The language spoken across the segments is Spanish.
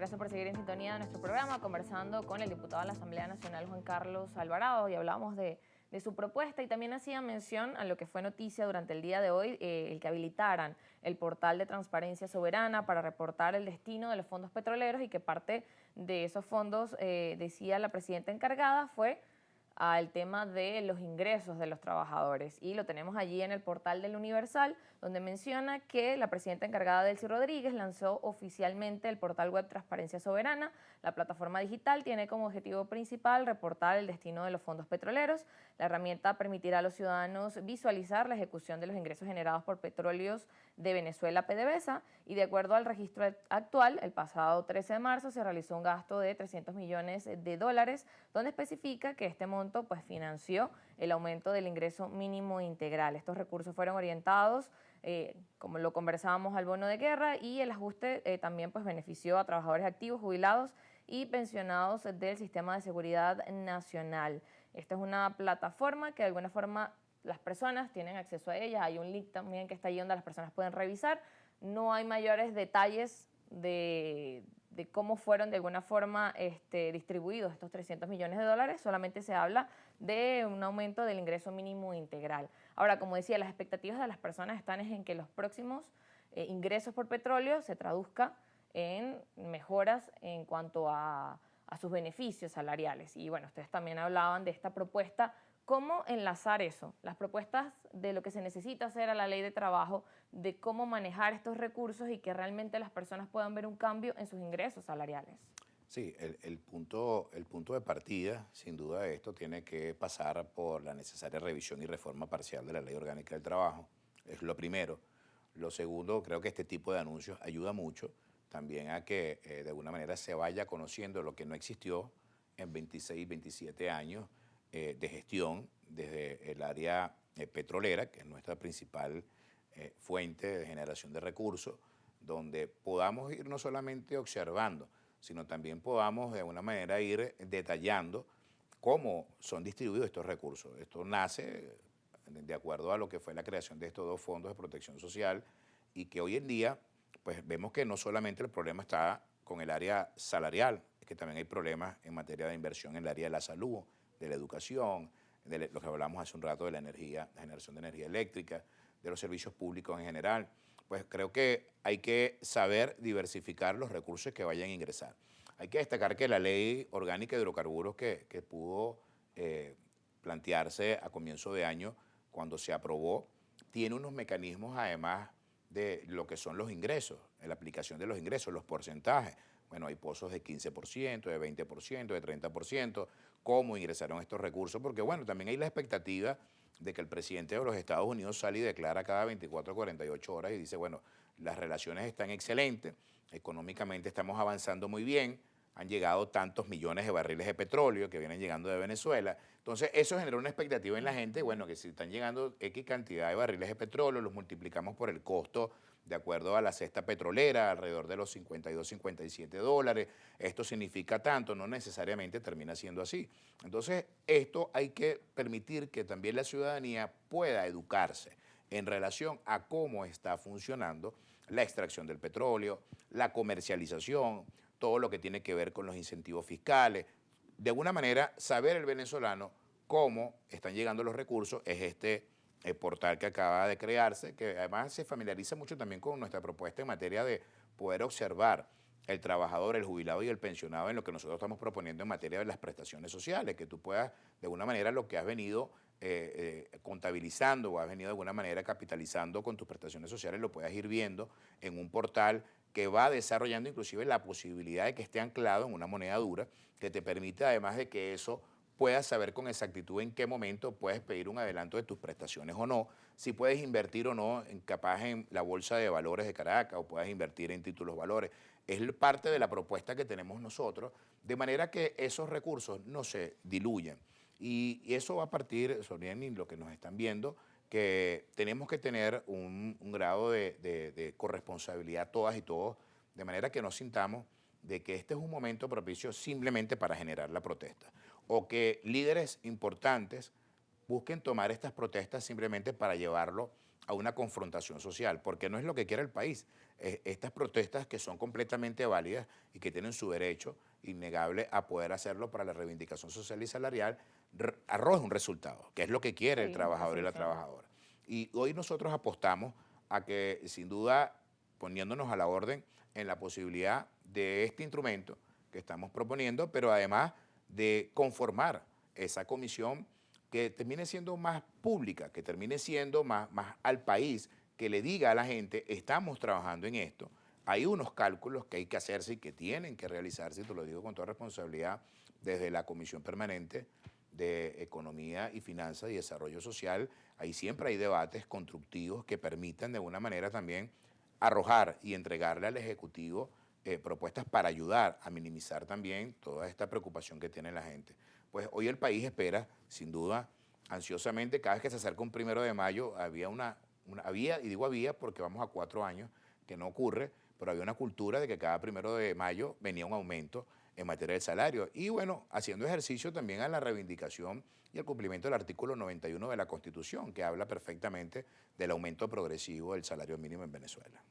Gracias por seguir en sintonía de nuestro programa, conversando con el diputado de la Asamblea Nacional, Juan Carlos Alvarado, y hablábamos de su propuesta y también hacía mención a lo que fue noticia durante el día de hoy, el que habilitaran el portal de Transparencia Soberana para reportar el destino de los fondos petroleros y que parte de esos fondos, decía la presidenta encargada, fue al tema de los ingresos de los trabajadores. Y lo tenemos allí en el portal del Universal, donde menciona que la presidenta encargada, Delcy Rodríguez, lanzó oficialmente el portal web Transparencia Soberana. La plataforma digital tiene como objetivo principal reportar el destino de los fondos petroleros. La herramienta permitirá a los ciudadanos visualizar la ejecución de los ingresos generados por Petróleos de Venezuela, PDVSA, y de acuerdo al registro actual, el pasado 13 de marzo se realizó un gasto de $300 millones, donde especifica que este monto pues financió el aumento del ingreso mínimo integral. Estos recursos fueron orientados, como lo conversábamos, al bono de guerra, y el ajuste también pues benefició a trabajadores activos, jubilados y pensionados del Sistema de Seguridad Nacional. Esta es una plataforma que de alguna forma las personas tienen acceso a ella. Hay un link también que está ahí donde las personas pueden revisar. No hay mayores detalles de cómo fueron de alguna forma distribuidos estos $300 millones, solamente se habla de un aumento del ingreso mínimo integral. Ahora, como decía, las expectativas de las personas están en que los próximos ingresos por petróleo se traduzca en mejoras en cuanto a sus beneficios salariales. Y bueno, ustedes también hablaban de esta propuesta. ¿Cómo enlazar eso? Las propuestas de lo que se necesita hacer a la ley de trabajo, de cómo manejar estos recursos y que realmente las personas puedan ver un cambio en sus ingresos salariales. Sí, el punto de partida, sin duda, de esto tiene que pasar por la necesaria revisión y reforma parcial de la Ley Orgánica del Trabajo. Es lo primero. Lo segundo, creo que este tipo de anuncios ayuda mucho también a que de alguna manera se vaya conociendo lo que no existió en 26, 27 años de gestión desde el área petrolera, que es nuestra principal fuente de generación de recursos, donde podamos ir no solamente observando, sino también podamos de alguna manera ir detallando cómo son distribuidos estos recursos. Esto nace de acuerdo a lo que fue la creación de estos dos fondos de protección social y que hoy en día pues vemos que no solamente el problema está con el área salarial, es que también hay problemas en materia de inversión en el área de la salud, de la educación, de lo que hablamos hace un rato de la energía, la generación de energía eléctrica, de los servicios públicos en general. Pues creo que hay que saber diversificar los recursos que vayan a ingresar. Hay que destacar que la ley orgánica de hidrocarburos que pudo plantearse a comienzo de año, cuando se aprobó, tiene unos mecanismos además de lo que son los ingresos, la aplicación de los ingresos, los porcentajes. Bueno, hay pozos de 15%, de 20%, de 30%, cómo ingresaron estos recursos, porque bueno, también hay la expectativa de que el presidente de los Estados Unidos sale y declara cada 24 o 48 horas y dice, bueno, las relaciones están excelentes, económicamente estamos avanzando muy bien, han llegado tantos millones de barriles de petróleo que vienen llegando de Venezuela. Entonces, eso generó una expectativa en la gente, bueno, que si están llegando X cantidad de barriles de petróleo, los multiplicamos por el costo de acuerdo a la cesta petrolera, alrededor de los 52, 57 dólares. Esto significa tanto, no necesariamente termina siendo así. Entonces, esto hay que permitir que también la ciudadanía pueda educarse en relación a cómo está funcionando la extracción del petróleo, la comercialización, todo lo que tiene que ver con los incentivos fiscales. De alguna manera, saber el venezolano cómo están llegando los recursos es este portal que acaba de crearse, que además se familiariza mucho también con nuestra propuesta en materia de poder observar el trabajador, el jubilado y el pensionado en lo que nosotros estamos proponiendo en materia de las prestaciones sociales, que tú puedas, de alguna manera, lo que has venido contabilizando o has venido de alguna manera capitalizando con tus prestaciones sociales, lo puedas ir viendo en un portal que va desarrollando inclusive la posibilidad de que esté anclado en una moneda dura, que te permite además de que eso puedas saber con exactitud en qué momento puedes pedir un adelanto de tus prestaciones o no, si puedes invertir o no capaz en la Bolsa de Valores de Caracas o puedes invertir en títulos valores. Es parte de la propuesta que tenemos nosotros, de manera que esos recursos no se diluyan. Y eso va a partir, Soriani, lo que nos están viendo, que tenemos que tener un grado de corresponsabilidad todas y todos, de manera que nos sintamos de que este es un momento propicio simplemente para generar la protesta, o que líderes importantes busquen tomar estas protestas simplemente para llevarlo a una confrontación social, porque no es lo que quiere el país. Estas protestas que son completamente válidas y que tienen su derecho innegable a poder hacerlo para la reivindicación social y salarial, arroja un resultado, que es lo que quiere el Sí, trabajador y la resolución. trabajadora. Y hoy nosotros apostamos a que, sin duda, poniéndonos a la orden en la posibilidad de este instrumento que estamos proponiendo, pero además de conformar esa comisión que termine siendo más pública, que termine siendo más al país, que le diga a la gente, estamos trabajando en esto. Hay unos cálculos que hay que hacerse y que tienen que realizarse, y te lo digo con toda responsabilidad, desde la Comisión Permanente de Economía y Finanzas y Desarrollo Social. Ahí siempre hay debates constructivos que permitan de alguna manera también arrojar y entregarle al Ejecutivo propuestas para ayudar a minimizar también toda esta preocupación que tiene la gente. Pues hoy el país espera, sin duda, ansiosamente, cada vez que se acerca un 1 de mayo, había, y digo había porque vamos a 4 años que no ocurre, pero había una cultura de que cada 1 de mayo venía un aumento en materia del salario. Y bueno, haciendo ejercicio también a la reivindicación y el cumplimiento del artículo 91 de la Constitución, que habla perfectamente del aumento progresivo del salario mínimo en Venezuela.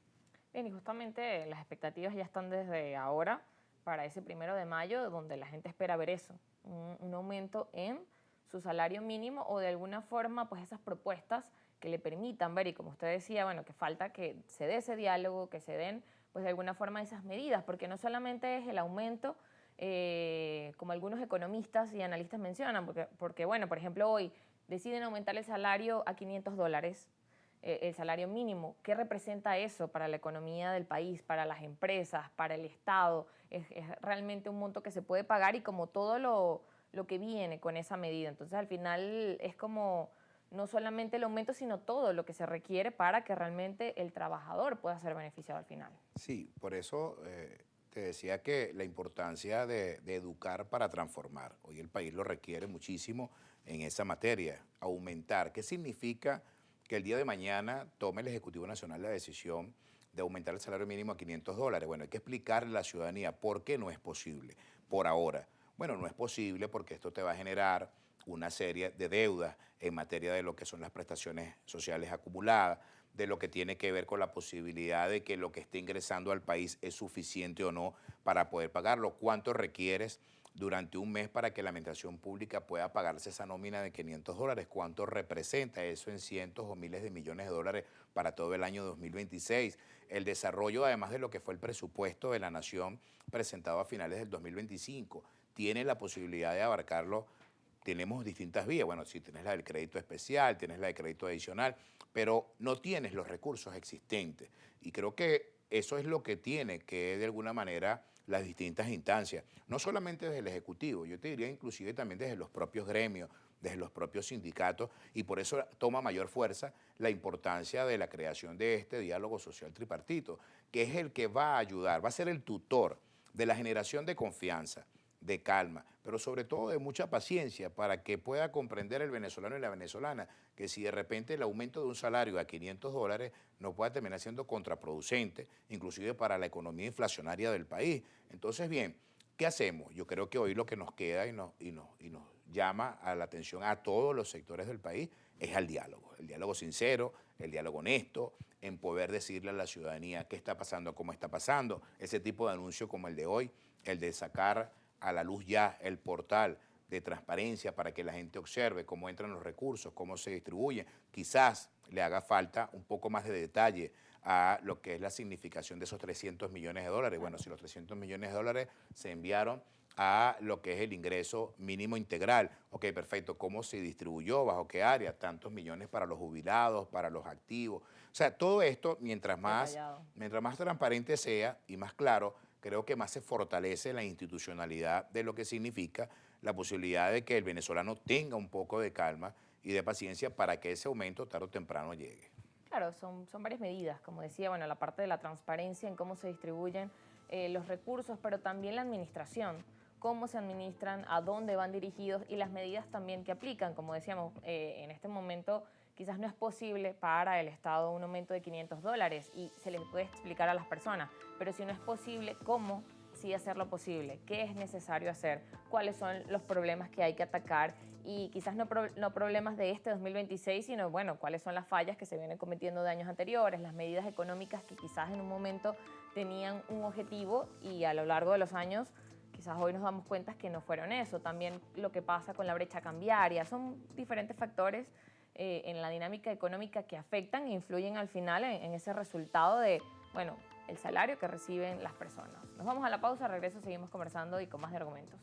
Bien, y justamente las expectativas ya están desde ahora para ese 1 de mayo, donde la gente espera ver eso, un aumento en su salario mínimo o de alguna forma, pues esas propuestas que le permitan ver, y como usted decía, bueno, que falta que se dé ese diálogo, que se den, pues de alguna forma esas medidas, porque no solamente es el aumento, como algunos economistas y analistas mencionan, porque, bueno, por ejemplo, hoy deciden aumentar el salario a $500, el salario mínimo. ¿Qué representa eso para la economía del país, para las empresas, para el Estado? Es realmente un monto que se puede pagar y como todo lo que viene con esa medida. Entonces, al final es como no solamente el aumento, sino todo lo que se requiere para que realmente el trabajador pueda ser beneficiado al final. Sí, por eso te decía que la importancia de educar para transformar. Hoy el país lo requiere muchísimo en esa materia. Aumentar. ¿Qué significa que el día de mañana tome el Ejecutivo Nacional la decisión de aumentar el salario mínimo a $500? Bueno, hay que explicarle a la ciudadanía por qué no es posible por ahora. Bueno, no es posible porque esto te va a generar una serie de deudas en materia de lo que son las prestaciones sociales acumuladas, de lo que tiene que ver con la posibilidad de que lo que esté ingresando al país es suficiente o no para poder pagarlo. ¿Cuánto requieres durante un mes para que la administración pública pueda pagarse esa nómina de $500? ¿Cuánto representa eso en cientos o miles de millones de dólares para todo el año 2026? El desarrollo, además de lo que fue el presupuesto de la nación presentado a finales del 2025, tiene la posibilidad de abarcarlo. Tenemos distintas vías. Bueno, si tienes la del crédito especial, tienes la de crédito adicional, pero no tienes los recursos existentes. Y creo que eso es lo que tiene que, de alguna manera, las distintas instancias, no solamente desde el Ejecutivo, yo te diría inclusive también desde los propios gremios, desde los propios sindicatos, y por eso toma mayor fuerza la importancia de la creación de este diálogo social tripartito, que es el que va a ayudar, va a ser el tutor de la generación de confianza, de calma, pero sobre todo de mucha paciencia para que pueda comprender el venezolano y la venezolana que si de repente el aumento de un salario a $500 no pueda terminar siendo contraproducente, inclusive para la economía inflacionaria del país. Entonces, bien, ¿qué hacemos? Yo creo que hoy lo que nos queda y nos llama a la atención a todos los sectores del país es al diálogo, el diálogo sincero, el diálogo honesto, en poder decirle a la ciudadanía qué está pasando, cómo está pasando, ese tipo de anuncio como el de hoy, el de sacar a la luz ya el portal de transparencia para que la gente observe cómo entran los recursos, cómo se distribuyen. Quizás le haga falta un poco más de detalle a lo que es la significación de esos $300 millones. Bueno, si los $300 millones se enviaron a lo que es el ingreso mínimo integral. Ok, perfecto. ¿Cómo se distribuyó? ¿Bajo qué área? Tantos millones para los jubilados, para los activos. O sea, todo esto, Detallado. mientras más transparente sea y más claro, creo que más se fortalece la institucionalidad de lo que significa la posibilidad de que el venezolano tenga un poco de calma y de paciencia para que ese aumento tarde o temprano llegue. Claro, son varias medidas, como decía, bueno, la parte de la transparencia en cómo se distribuyen los recursos, pero también la administración, cómo se administran, a dónde van dirigidos y las medidas también que aplican. Como decíamos, en este momento quizás no es posible para el Estado un aumento de $500 y se les puede explicar a las personas, pero si no es posible, ¿cómo sí hacerlo posible? ¿Qué es necesario hacer? ¿Cuáles son los problemas que hay que atacar? y quizás no problemas de este 2026, sino, bueno, cuáles son las fallas que se vienen cometiendo de años anteriores, las medidas económicas que quizás en un momento tenían un objetivo y a lo largo de los años quizás hoy nos damos cuenta que no fueron eso. También lo que pasa con la brecha cambiaria. Son diferentes factores en la dinámica económica que afectan e influyen al final en ese resultado de, bueno, el salario que reciben las personas. Nos vamos a la pausa, regreso, seguimos conversando y con más de argumentos.